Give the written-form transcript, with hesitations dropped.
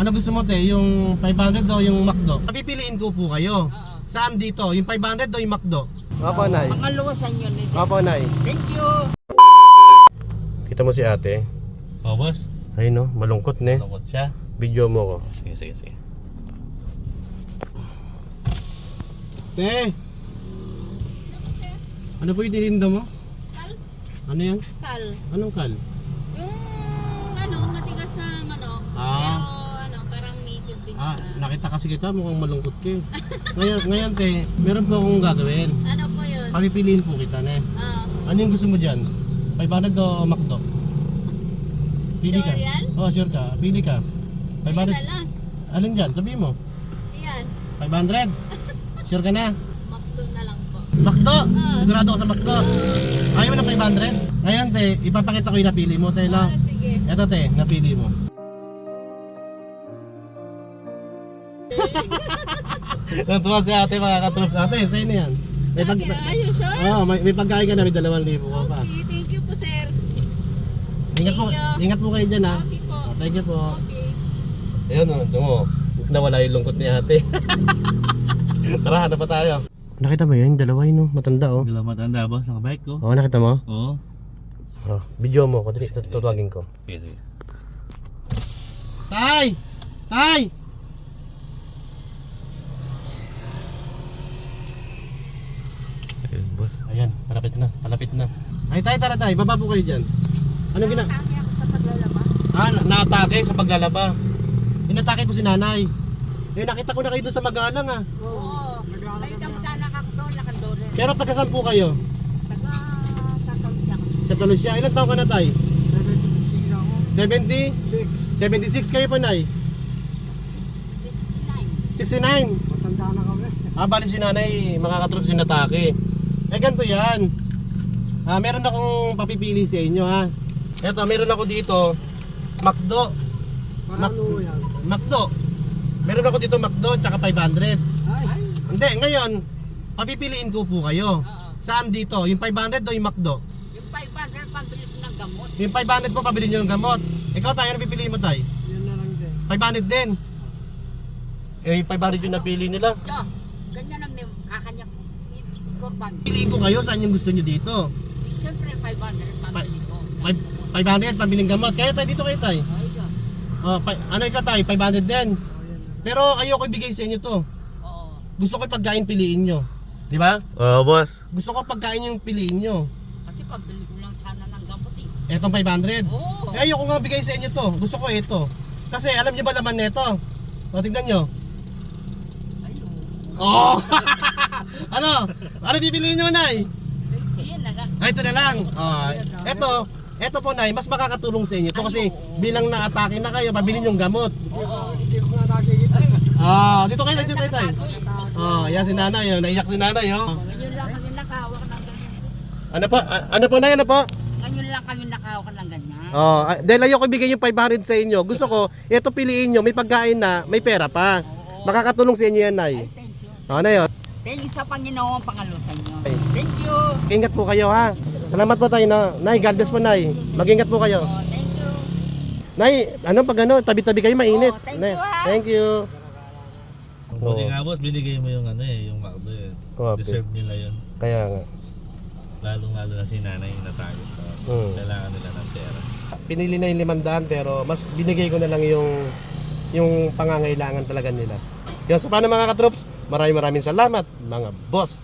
Ano gusto mo te? Yung 500 o yung McDo? Papipiliin ko po kayo. Saan dito? Yung 500 o yung McDo? Opo, Nay. Pangalawa sa inyo nito. Opo, Nay. Thank you. Kita mo si ate? Oh, boss. Ay no, malungkot ne. Lungkot siya. Video mo ko. Sige, sige, sige. Te! Ano po yung tininda mo? Kal? Ano yan? Kal. Anong kal? Yung matigas na manok. Ah. Pero parang native din Ah, siya. nakita kasi kita, mukhang malungkot ka eh. Ngayon te, meron po akong gagawin. Ano po yun? Papipiliin po kita ne. Ano yung gusto mo dyan? 500 o McDo? Pili ka. Sure yan? Oh, sure ka. Pili ka. Yan na lang. Alin dyan? Sabihin mo. Yan. 500? Sure ka na? McDo na lang po. McDo! Sigurado ako sa McDo. Ayaw mo ng 500? Ngayon te, ipapakita ko yung napili mo te, no? Sige. Eto te, napili mo. Natuwa si ate, mga katroops. Ate, sa'yo na yan. May Are you sure? may pagkain ka na, may 2,000 ko pa. Okay, thank you po sir. Ingat po kayo dyan ha. Okay po. Thank you po. Okay. Ayun o, ito mo. Nawala yung lungkot ni ate. Tara, hanap pa tayo. Nakita mo yun? Dalawa yun, no? Matanda oh. Dalawa matanda, boss. Nakabike ko. Oo, nakita mo? Oo. Oh, video mo ko. Tutugin ko. Sige, sige. Tay! Tay! Ayun, boss. Ayan, palapit na, palapit na. Ay, tay, tara tay, baba po kayo dyan. Ano gina? Atake ako sa paglalaba. Naatake sa paglalaba. Inatake po si nanay. Eh, nakita ko na kayo doon sa Magalang ah. Oo. Ay, kamag-anak ako doon, nakandore. Pero taga-saan po kayo? Taga sa Kalusya ako. Sa Talusya. Ilan taon ka na tay? 70? 76 kayo po nay? 69? 69. Matanda na kami. Bali si nanay, makakatrop si natake. Eh, ganito yan. Meron akong papipili sa inyo ha. Eto, meron ako dito McDo. McDo. Meron ako dito McDo tsaka 500. Hindi, ngayon papipiliin ko po kayo. Saan dito? Yung 500 o yung McDo? Yung 500 pambili ko ng gamot. Yung 500 po pabili nyo ng gamot. Ikaw tayo, ano pipiliin mo tayo? Yan na lang din. 500 din. Eh, yung 500 yung napili nila. So, ganyan ang may kakanya ko. Korban. Piliin ko kayo saan yung gusto nyo dito. Siyempre 500 pambili ko. 500 pabiling gamot. Kaya tayo dito kayo tayo. Ay, Ano ikaw tayo? 500 din. Pero ayoko ibigay sa inyo to. oo. Gusto ko pagkain piliin nyo. Di ba? Oo, boss. Gusto ko pagkain yung piliin nyo. Kasi pambili ko lang sana ng gamot eh. Etong 500. Oo. Eh, ayoko nga bigay sa inyo to. Gusto ko ito. Kasi alam nyo ba laman neto? O, tingnan nyo. Ayun. Oh! Ano? Ano pipiliin nyo, Nay? Iyan na lang. Ito na lang. Ito po, Nay, mas makakatulong sa inyo to kasi bilang na-atake na kayo, pabili yung gamot. Oo. Dito kayo tayo. Yan si Nanay, oh. Naiyak si Nanay, oh. Ngayon lang kami nakahawak ng ganyan. Ano po, Nay, ano po? Ngayon lang kami nakahawak ng ganyan. Dahil ayoko ibigay yung 500 sa inyo. Gusto ko, ito piliin nyo, may pagkain na, may pera pa. Makakatulong sa inyo yan, Nay. Ay, thank you. Nay, oh. Thank you sa Panginoon pangalusan nyo. Ay. Thank you. Ingat po kayo, ha. Salamat po tayo, na. Nay, God bless po, Nay. Mag-ingat po kayo. Oh, thank you. Nay, pag tabi-tabi kayo, mainit. Thank Nay, you, ha. thank you. Buti nga, boss. Binigay mo yung yung McDo eh. Okay. Deserve nila yun. Kaya nga. Lalo na si nanay yung natagos na. Kailangan nila ng pera. Pinili na yung 500 pero mas binigay ko na lang yung pangangailangan talaga nila. Yan, so paano mga katroops? Maraming salamat mga boss.